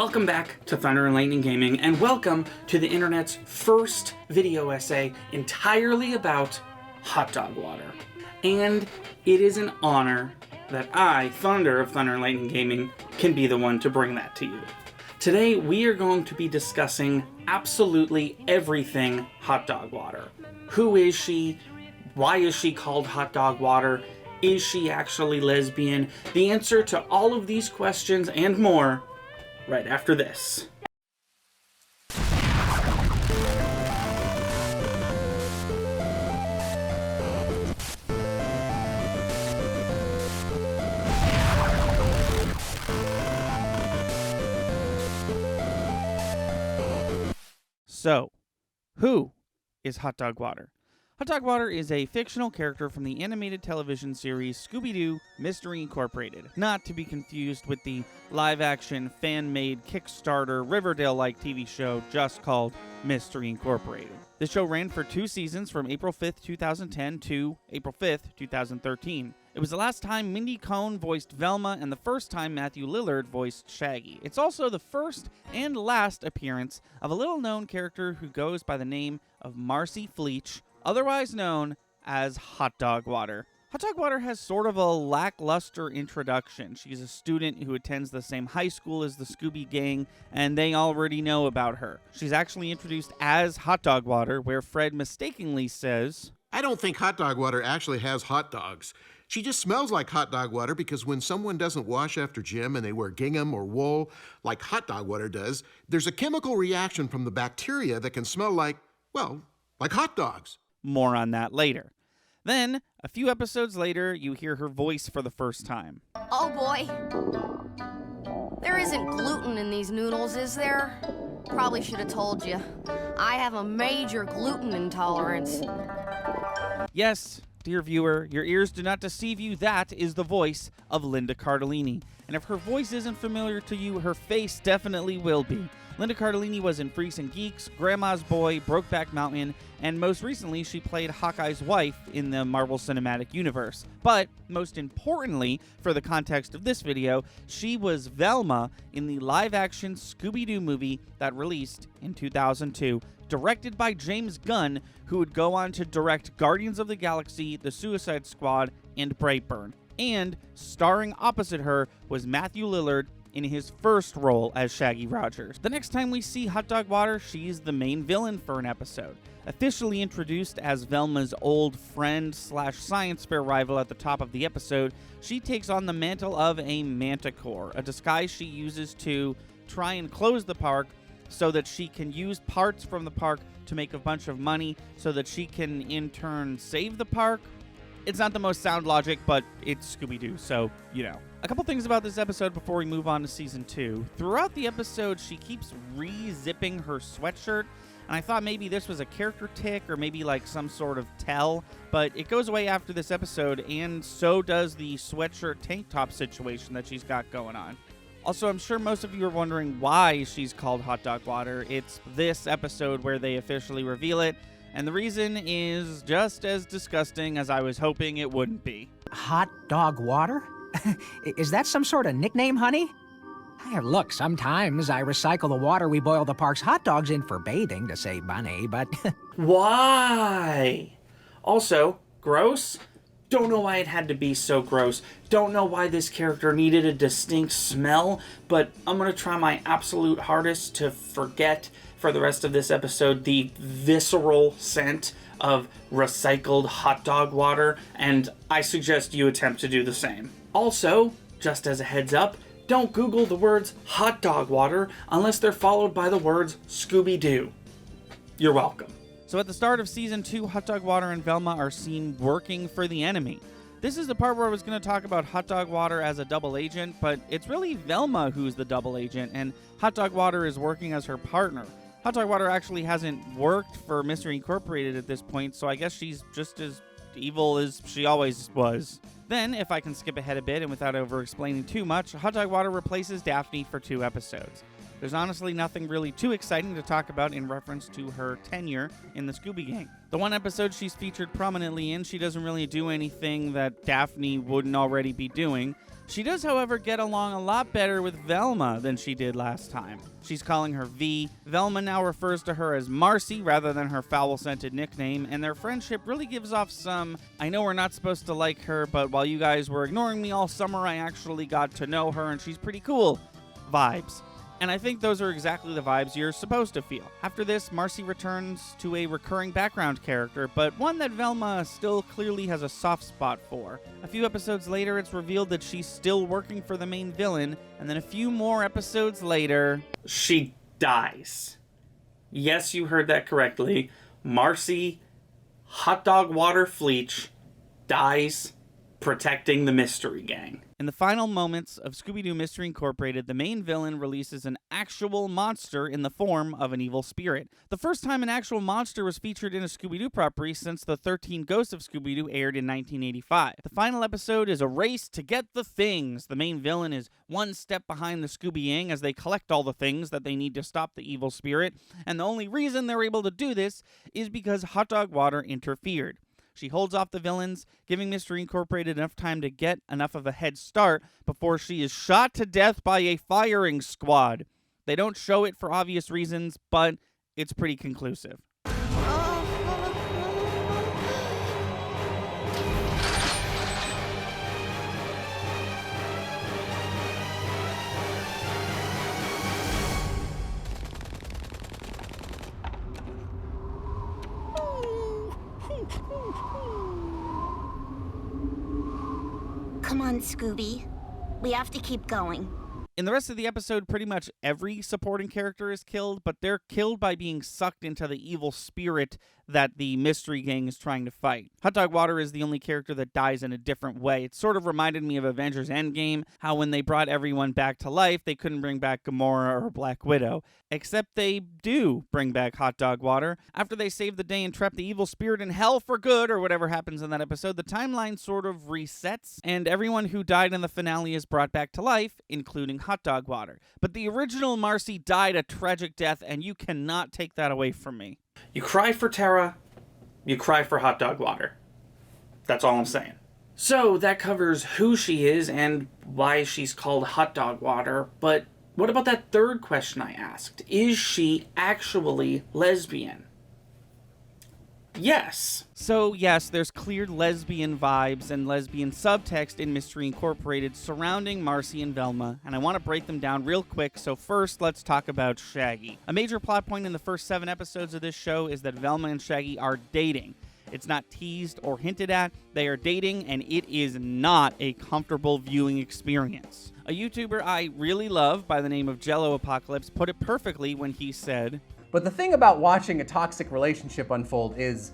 Welcome back to Thunder and Lightning Gaming, and welcome to the internet's first video essay entirely about hot dog water. And it is an honor that I, Thunder of Thunder and Lightning Gaming, can be the one to bring that to you. Today we are going to be discussing absolutely everything hot dog water. Who is she? Why is she called hot dog water? Is she actually lesbian? The answer to all of these questions and more right after this. So, who is Hot Dog Water? Hot Dog Water is a fictional character from the animated television series Scooby-Doo Mystery Incorporated, not to be confused with the live-action, fan-made, Kickstarter, Riverdale-like TV show just called Mystery Incorporated. The show ran for 2 seasons from April 5th, 2010 to April 5th, 2013. It was the last time Mindy Cohn voiced Velma and the first time Matthew Lillard voiced Shaggy. It's also the first and last appearance of a little-known character who goes by the name of Marcy Fleach, otherwise known as Hot Dog Water. Hot Dog Water has sort of a lackluster introduction. She's a student who attends the same high school as the Scooby Gang, and they already know about her. She's actually introduced as Hot Dog Water, where Fred mistakenly says, "I don't think Hot Dog Water actually has hot dogs. She just smells like hot dog water because when someone doesn't wash after gym and they wear gingham or wool like hot dog water does, there's a chemical reaction from the bacteria that can smell like, well, like hot dogs." More on that later. Then, a few episodes later, you hear her voice for the first time. Oh boy. There isn't gluten in these noodles, is there? Probably should have told you. I have a major gluten intolerance. Yes, dear viewer, your ears do not deceive you. That is the voice of Linda Cardellini. And if her voice isn't familiar to you, her face definitely will be. Linda Cardellini was in Freaks and Geeks, Grandma's Boy, Brokeback Mountain, and most recently she played Hawkeye's wife in the Marvel Cinematic Universe. But most importantly, for the context of this video, she was Velma in the live-action Scooby-Doo movie that released in 2002, directed by James Gunn, who would go on to direct Guardians of the Galaxy, The Suicide Squad, and Brightburn. And starring opposite her was Matthew Lillard in his first role as Shaggy Rogers. The next time we see Hot Dog Water, she's the main villain for an episode. Officially introduced as Velma's old friend / science fair rival at the top of the episode, she takes on the mantle of a manticore, a disguise she uses to try and close the park so that she can use parts from the park to make a bunch of money so that she can in turn save the park. It's not the most sound logic, but it's Scooby-Doo, so, you know. A couple things about this episode before we move on to Season 2. Throughout the episode, she keeps re-zipping her sweatshirt, and I thought maybe this was a character tick or maybe like some sort of tell, but it goes away after this episode, and so does the sweatshirt tank top situation that she's got going on. Also, I'm sure most of you are wondering why she's called Hot Dog Water. It's this episode where they officially reveal it, and the reason is just as disgusting as I was hoping it wouldn't be. Hot dog water? Is that some sort of nickname, honey? Hey, look, sometimes I recycle the water we boil the park's hot dogs in for bathing to save money, but... Why? Also, gross? Don't know why it had to be so gross. Don't know why this character needed a distinct smell, but I'm gonna try my absolute hardest to forget for the rest of this episode the visceral scent of recycled hot dog water, and I suggest you attempt to do the same. Also, just as a heads up, don't Google the words hot dog water unless they're followed by the words Scooby-Doo. You're welcome. So at the start of Season 2, Hot Dog Water and Velma are seen working for the enemy. This is the part where I was going to talk about Hot Dog Water as a double agent, but it's really Velma who's the double agent, and Hot Dog Water is working as her partner. Hot Dog Water actually hasn't worked for Mystery Incorporated at this point, so I guess she's just as evil as she always was. Then, if I can skip ahead a bit and without over-explaining too much, Hot Dog Water replaces Daphne for 2 episodes. There's honestly nothing really too exciting to talk about in reference to her tenure in the Scooby Gang. The one episode she's featured prominently in, she doesn't really do anything that Daphne wouldn't already be doing. She does, however, get along a lot better with Velma than she did last time. She's calling her V. Velma now refers to her as Marcy rather than her foul-scented nickname, and their friendship really gives off some, I know we're not supposed to like her, but while you guys were ignoring me all summer, I actually got to know her and she's pretty cool vibes. And I think those are exactly the vibes you're supposed to feel. After this, Marcy returns to a recurring background character, but one that Velma still clearly has a soft spot for. A few episodes later, it's revealed that she's still working for the main villain, and then a few more episodes later, she dies. Yes, you heard that correctly. Marcy Hot Dog Water Fleech dies protecting the Mystery Gang. In the final moments of Scooby-Doo Mystery Incorporated, the main villain releases an actual monster in the form of an evil spirit. The first time an actual monster was featured in a Scooby-Doo property since the 13 Ghosts of Scooby-Doo aired in 1985. The final episode is a race to get the things. The main villain is one step behind the Scooby Gang as they collect all the things that they need to stop the evil spirit, and the only reason they're able to do this is because Hot Dog Water interfered. She holds off the villains, giving Mystery Incorporated enough time to get enough of a head start before she is shot to death by a firing squad. They don't show it for obvious reasons, but it's pretty conclusive. Come on, Scooby. We have to keep going. In the rest of the episode, pretty much every supporting character is killed, but they're killed by being sucked into the evil spirit that the Mystery Gang is trying to fight. Hot Dog Water is the only character that dies in a different way. It sort of reminded me of Avengers Endgame, how when they brought everyone back to life, they couldn't bring back Gamora or Black Widow. Except they do bring back Hot Dog Water. After they save the day and trap the evil spirit in hell for good, or whatever happens in that episode, the timeline sort of resets, and everyone who died in the finale is brought back to life, including Hot Dog Water. But the original Marcy died a tragic death, and you cannot take that away from me. You cry for Tara, you cry for Hot Dog Water. That's all I'm saying. So that covers who she is and why she's called Hot Dog Water, but what about that third question I asked? Is she actually lesbian? Yes. So yes, there's clear lesbian vibes and lesbian subtext in Mystery Incorporated surrounding Marcy and Velma, and I want to break them down real quick, so first let's talk about Shaggy. A major plot point in the first 7 episodes of this show is that Velma and Shaggy are dating. It's not teased or hinted at, they are dating, and it is not a comfortable viewing experience. A YouTuber I really love by the name of Jello Apocalypse put it perfectly when he said, "But the thing about watching a toxic relationship unfold is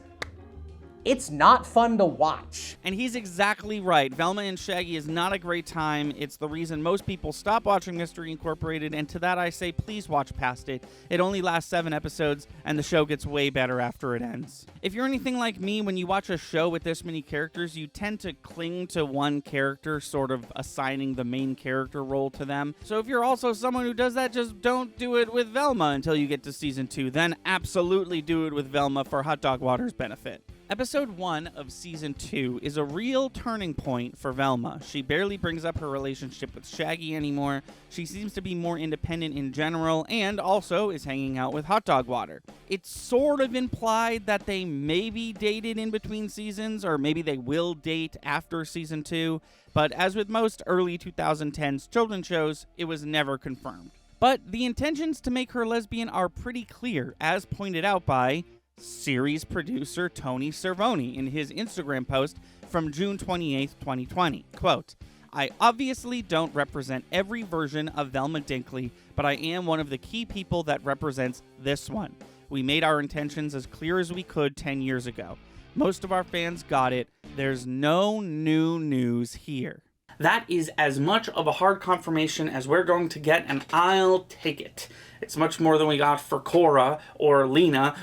it's not fun to watch." And he's exactly right. Velma and Shaggy is not a great time. It's the reason most people stop watching Mystery Incorporated, and to that I say, please watch past it. It only lasts 7 episodes, and the show gets way better after it ends. If you're anything like me, when you watch a show with this many characters, you tend to cling to one character, sort of assigning the main character role to them. So if you're also someone who does that, just don't do it with Velma until you get to season 2. Then absolutely do it with Velma for Hot Dog Water's benefit. Episode 1 of Season 2 is a real turning point for Velma. She barely brings up her relationship with Shaggy anymore. She seems to be more independent in general, and also is hanging out with Hot Dog Water. It's sort of implied that they maybe dated in between seasons, or maybe they will date after Season 2, but as with most early 2010s children's shows, it was never confirmed. But the intentions to make her lesbian are pretty clear, as pointed out by series producer Tony Cervoni in his Instagram post from June 28, 2020. Quote, "I obviously don't represent every version of Velma Dinkley, but I am one of the key people that represents this one. We made our intentions as clear as we could 10 years ago. Most of our fans got it. There's no new news here." That is as much of a hard confirmation as we're going to get, and I'll take it. It's much more than we got for Cora, or Lena,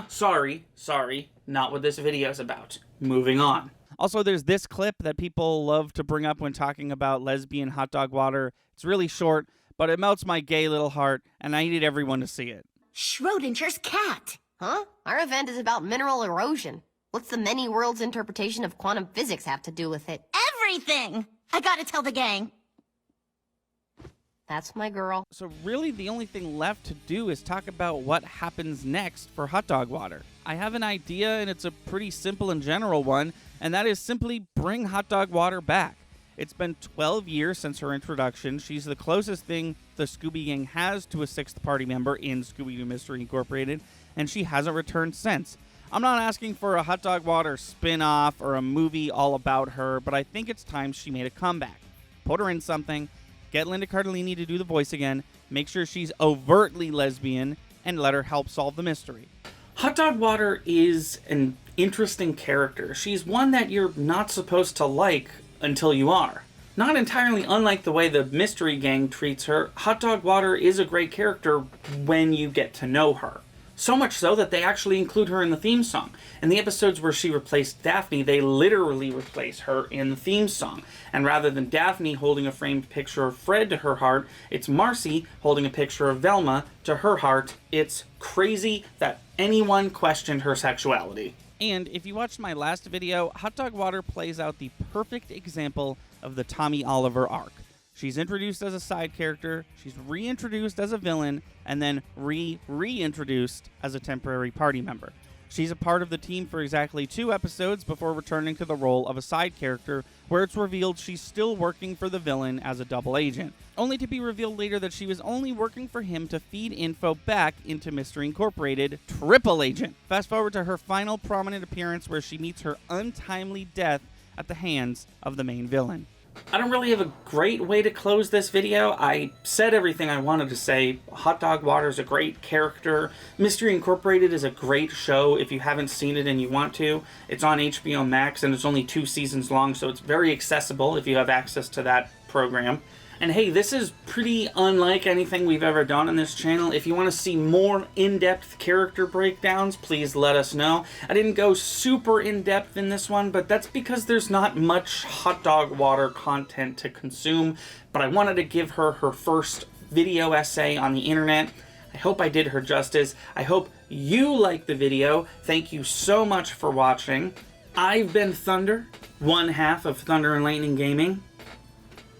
sorry, not what this video's about. Moving on. Also, there's this clip that people love to bring up when talking about lesbian Hot Dog Water. It's really short, but it melts my gay little heart, and I needed everyone to see it. Schrodinger's cat. Huh? Our event is about mineral erosion. What's the many worlds interpretation of quantum physics have to do with it? Everything. I gotta tell the gang. That's my girl. So really the only thing left to do is talk about what happens next for hot dog water. I have an idea, and it's a pretty simple and general one, and that is simply bring hot dog water back. It's been 12 years since her introduction. She's the closest thing the Scooby Gang has to a sixth party member in Scooby-Doo Mystery Incorporated, and she hasn't returned since. I'm not asking for a hot dog water spin-off or a movie all about her, but I think it's time she made a comeback. Put her in something, get Linda Cardellini to do the voice again, make sure she's overtly lesbian, and let her help solve the mystery. Hot Dog Water is an interesting character. She's one that you're not supposed to like until you are. Not entirely unlike the way the Mystery Gang treats her, Hot Dog Water is a great character when you get to know her. So much so that they actually include her in the theme song. In the episodes where she replaced Daphne, they literally replace her in the theme song. And rather than Daphne holding a framed picture of Fred to her heart, it's Marcy holding a picture of Velma to her heart. It's crazy that anyone questioned her sexuality. And if you watched my last video, Hot Dog Water plays out the perfect example of the Tommy Oliver arc. She's introduced as a side character, she's reintroduced as a villain, and then reintroduced as a temporary party member. She's a part of the team for exactly 2 episodes before returning to the role of a side character, where it's revealed she's still working for the villain as a double agent, only to be revealed later that she was only working for him to feed info back into Mystery Incorporated, triple agent. Fast forward to her final prominent appearance where she meets her untimely death at the hands of the main villain. I don't really have a great way to close this video. I said everything I wanted to say. Hot Dog Water is a great character. Mystery Incorporated is a great show if you haven't seen it and you want to. It's on HBO Max and it's only 2 seasons long, so it's very accessible if you have access to that program. And hey, this is pretty unlike anything we've ever done on this channel. If you want to see more in-depth character breakdowns, please let us know. I didn't go super in-depth in this one, but that's because there's not much Hot Dog Water content to consume. But I wanted to give her her first video essay on the internet. I hope I did her justice. I hope you liked the video. Thank you so much for watching. I've been Thunder, one half of Thunder and Lightning Gaming.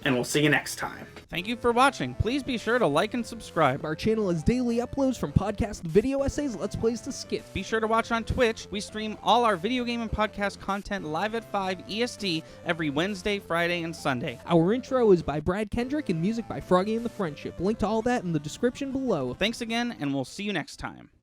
And we'll see you next time. Thank you for watching. Please be sure to like and subscribe. Our channel has daily uploads from podcast video essays, Let's Plays to skits. Be sure to watch on Twitch. We stream all our video game and podcast content live at 5 EST every Wednesday, Friday, and Sunday. Our intro is by Brad Kendrick and music by Froggy and the Friendship. Link to all that in the description below. Thanks again, and we'll see you next time.